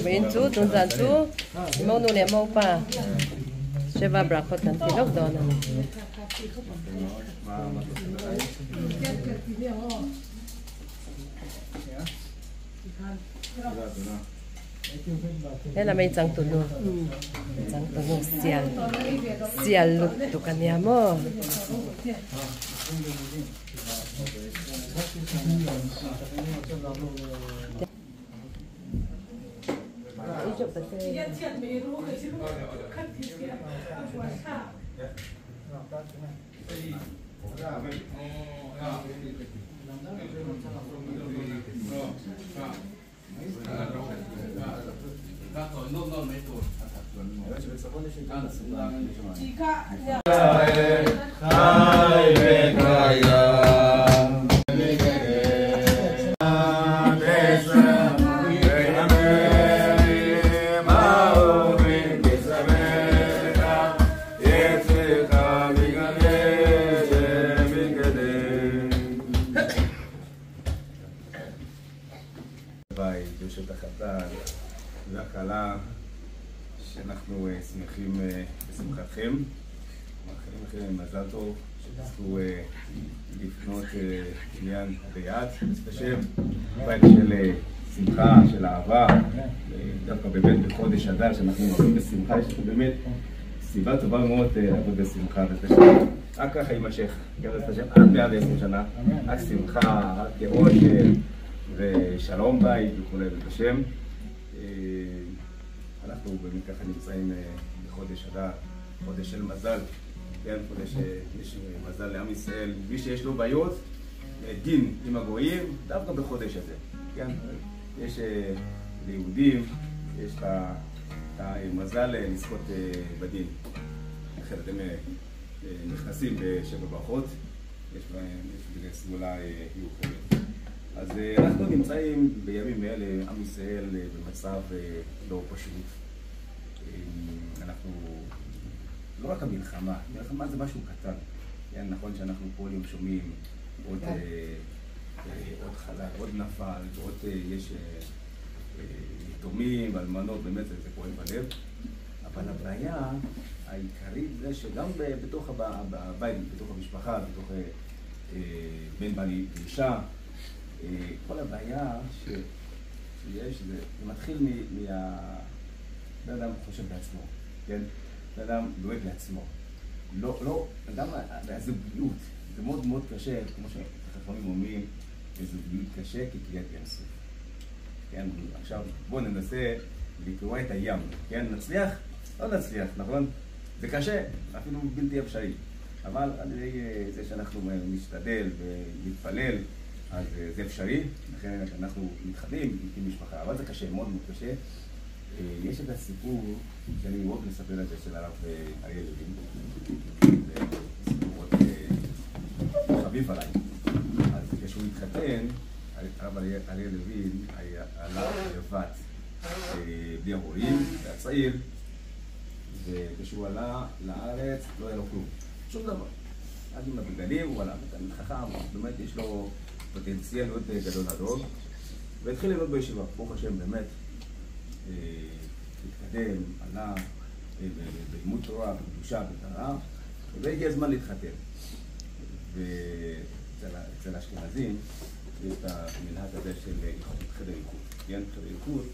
Bentuk tulisan tu, mau nulis mau apa? Coba berapa nanti lockdown nanti. Ini namanya cang tunu sial lut tu kan ya mo. ברשות החתן והכלה, שאנחנו שמחים בשמחתכם, מאחלים לכם מזל טוב, שתזכו לפנות עניין ביד, בשם בית של שמחה, של אהבה, דווקא באמת בחודש אדר שאנחנו מראים בשמחה, יש לנו באמת סיבה טובה מאוד לעבוד בשמחה, רק ככה יימשך, גם בשם עד 110 שנה, רק שמחה, רק אושר ושלום בית וכולי ובשם. אנחנו באמת ככה נמצאים בחודש אדר, חודש של מזל, כן, חודש שיש מזל לעם ישראל, מי שיש לו בעיות, דין עם הגויים, דווקא בחודש הזה, כן, יש ליהודים, יש את המזל לזכות בדין. אחרת אתם נכנסים בשבע ברכות, יש בגלל סגולה מיוחדת. אז אנחנו נמצאים בימים אלה, עם ישראל במצב לא פשוט. אנחנו, לא רק המלחמה, מלחמה זה משהו קטן. כן, נכון שאנחנו כל יום שומעים עוד חלל, עוד נפל, ועוד יש יתומים, אלמנות, באמת זה כואב בלב. אבל הבעיה העיקרית זה שגם בתוך הבית, בתוך המשפחה, בתוך בן בעל ואישה, כל הבעיה שיש, זה מתחיל בן אדם חושב בעצמו, כן? בן אדם דואג לעצמו. לא, גם הזוגיות, זה מאוד מאוד קשה, כמו שחכמים אומרים, הזוגיות קשה כקריעת ים סוף. כן, עכשיו בואו ננסה לקרוא את הים, כן? נצליח? לא נצליח, נכון? זה קשה, אפילו בלתי אפשרי. אבל על ידי זה שאנחנו נשתדל ונתפלל, אז זה אפשרי, לכן אנחנו מתחתנים עם משפחה, אבל זה קשה, מאוד מאוד קשה. יש את הסיפור שאני מאוד לספר את זה של הרב אריה לוין, זה סיפור מאוד חביב עליי. אז כשהוא התחתן, הרב אריה לוין עלה לבד בלי ההורים, היה צעיר, וכשהוא עלה לארץ לא היה לו כלום, שום דבר. אז עם הבגדים הוא עלה, תלמיד חכם, באמת יש לו פוטנציאל מאוד גדול הדור, והתחיל ללמוד בישיבה, ברוך השם באמת, התקדם, עלה בלימוד תורה, בקדושה, בטהרה, והגיע הזמן להתחתן. ואצל האשכנזים יש את המנהג הזה של חדר איכות. כן, חדר איכות,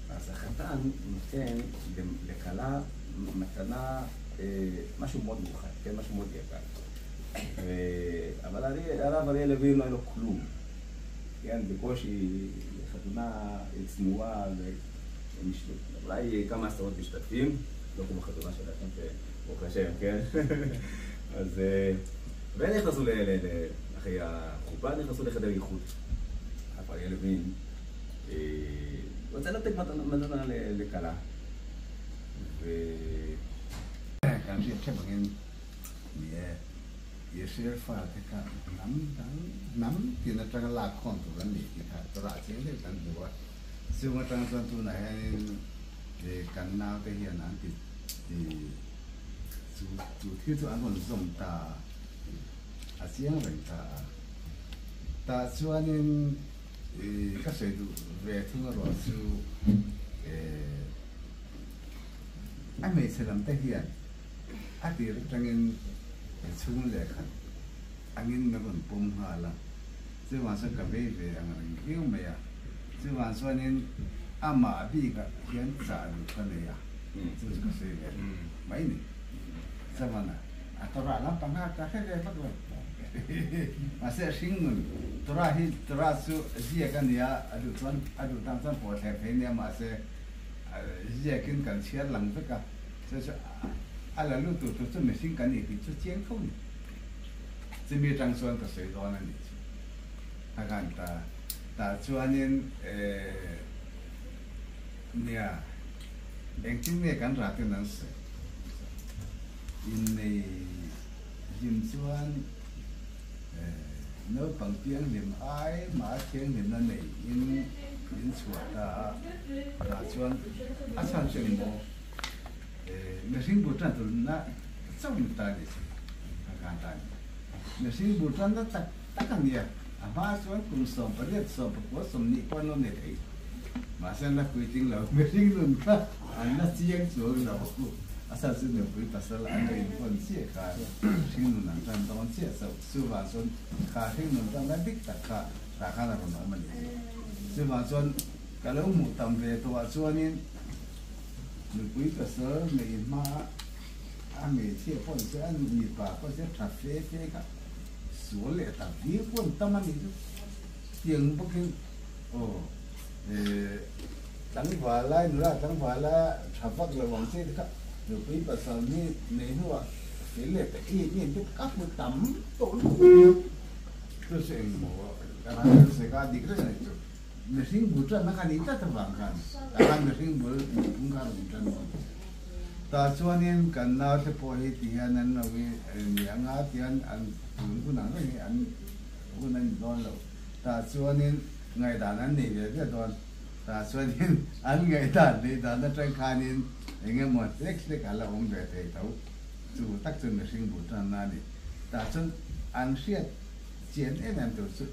אז החתן נותן לכלה מתנה משהו מאוד מיוחד, כן, משהו מאוד יקר. אבל הרב אריה לוין לא היה לו כלום. כן, בקושי חתונה צנועה, אולי כמה עשרות משתתפים, לא כמו חתונה שלכם, ברוך השם, כן? אז, ונכנסו אחרי החופה, נכנסו לחדר איכות. הרב אריה לוין רוצה לתת מתנה לכלה.感谢这帮人也是发这个南边的这个拉矿土人里，你看多大钱的干多，所以我张算土那干拿这些南的主天就按照这么大，啊这样人他 ta chuanin ka sei du ve thunga ro chu a mei selam te hian a tir tangin chung le khan angin na gon pum hala chu wa sa ka ve ve ang kiu me ya chu wa chuanin ama bi ka hian cha du ka le ya chu ka sei ve mai ni samana atora la panga ka he le pat masa singun tora su zia kan ya adu tang tang po the phe ne ma se zia kin kan chia lang ka so ala lu tu me sing kan ni pi chu chiang khong ni ji mi tang suan ka sei do na ni ha kan ta chuanin nia eng tin ne kan ra tin nan se in nei yin chuan nếu bằng tiếng niệm ai mà tiếng niệm là này in chùa ta chuan ác san chuyện bộ người sinh bút trần tụi nó trong ta đi càng ta người sinh bút trần nó tất cả nhiều mà chuan cùng sống phải biết sống của sống nhị quan nó này thấy mà xem là quy trình là người sinh luôn ta nó chiang xuống là bút asal sini beri pasal anda infon cie kah, sini nonton tahun cie subason kah sini nonton nanti tak ada penoman. Subason kalau mu tampil tua suanin, beri pasal meima, ame cie pun saya ni pa, pun saya traffic kah, sulit tapi pun taman itu, yang mungkin tang balai nula tang balai traffic lewang cie kah. Rồi quý bà sợ như nếu mà cái lệ cái ý nhìn cái các một tấm tổn tôi sẽ mua cái này sẽ có đi cái này mình sinh bút ra nó cái gì ta vàng kan ta mình sinh bút cũng có bút ra ta cho nên cần nào thì phơi thì anh anh nói nhà ngã thì anh cũng nói cái anh cũng nói đó là ta cho nên ngày đàn anh này cái đó ta cho nên anh ngày đàn này đàn nó tranh khai nên nghe một cái là ông về thầy thấu chủ tác dụng là sinh bút ra na đi ta cho ăn xiết chiến em tổ chức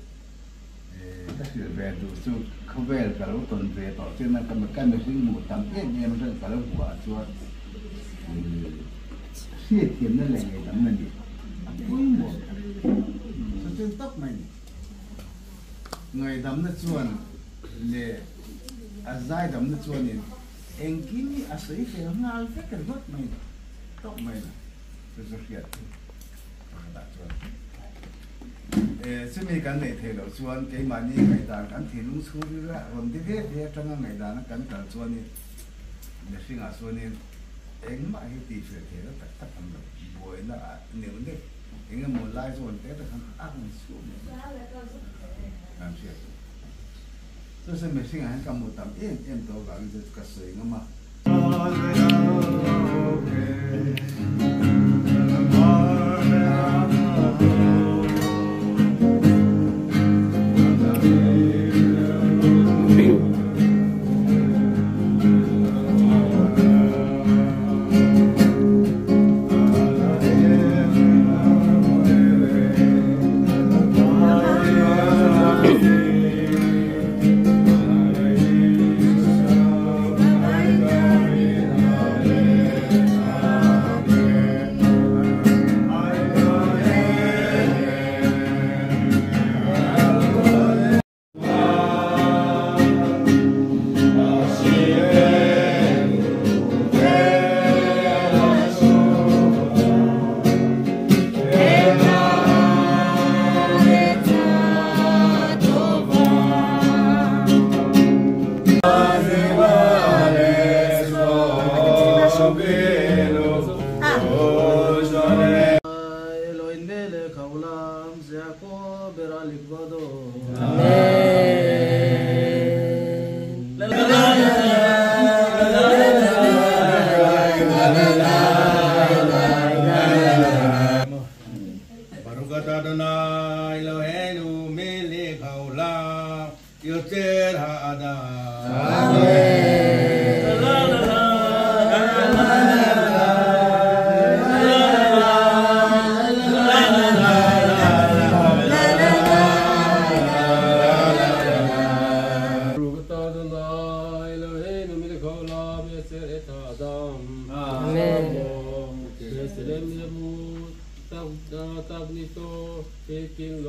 các sự về tổ chức không về cả lúc tuần về tổ chức là cầm cái mình sinh bút tầm em rồi cả lúc quả cho xiết tiền nó là ngày tầm này cuối một cho trên tóc này ngày tầm nó chuồn để dài tầm nó chuồn này em kini asli ke ngal ke kerjot main tok main sesuatu tak cuan sini kan nei thelo chuan ke mani ngai dan kan thilung chhuri ra rom de ve tanga ngai dan kan kal chuan ni le singa chuan ni eng ma hi ti fe the ta tak am boi na neu de eng mo lai chuan te ta kan ak ni su am sia这是没心还干不到，em都讲这个水了嘛。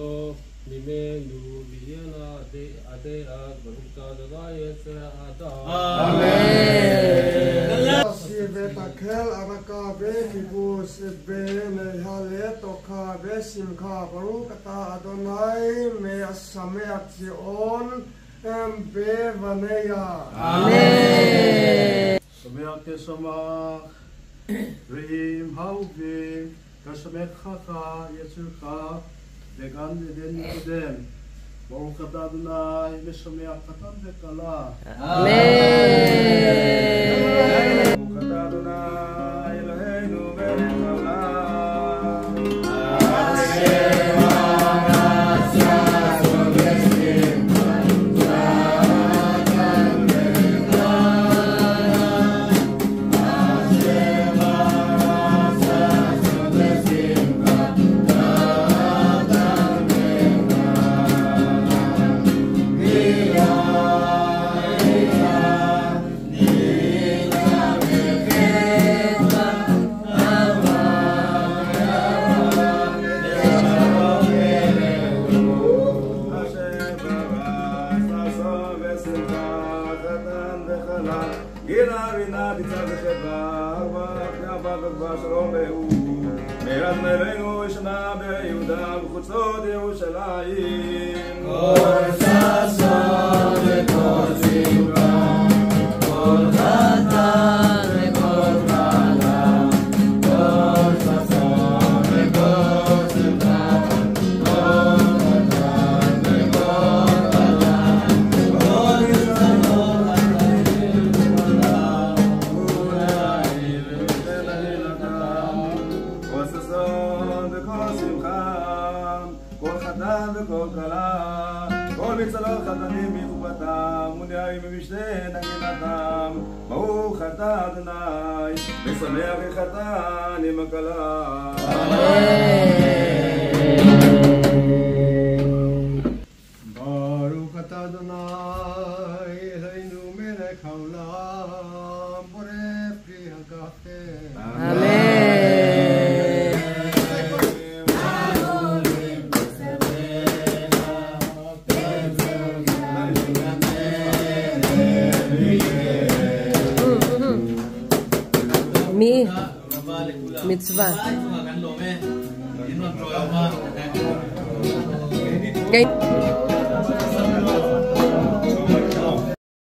lo ממנו ויהנה עדי עד ברוך אדוני יצא אדם. אמן. ותקל עמקה וחיבוש ונהלה תוקה ושמחה ברוך אתה אדוני משמח ציון בבניה. אמן. שמח כשמח רעים אהובים כשמחך יצורך וגם עדן קודם ברוך אתה אדוני משמח חתן וכלה. אמן. ברוך אתה אדוני אלוהינו מלך העולם. בחוצות ירושלים כל ששון וכל שמחה כל חתן וכל כלה כל ששון וכל שמחה כל חתן וכל כלה כל ישמעון חתנים וכלה ולעיל ולילתם כל ששון וכל שמחה כל חתן וכל כלה, כל מצלות חתנים מחופתם, ונערים במשתה נגינתם. ברוך אתה אדוני, משמח את חתן עם הכלה. ברוך אתה אדוני אלוהינו מלך העולם בורא פרי הגפן. אמן. מצווה.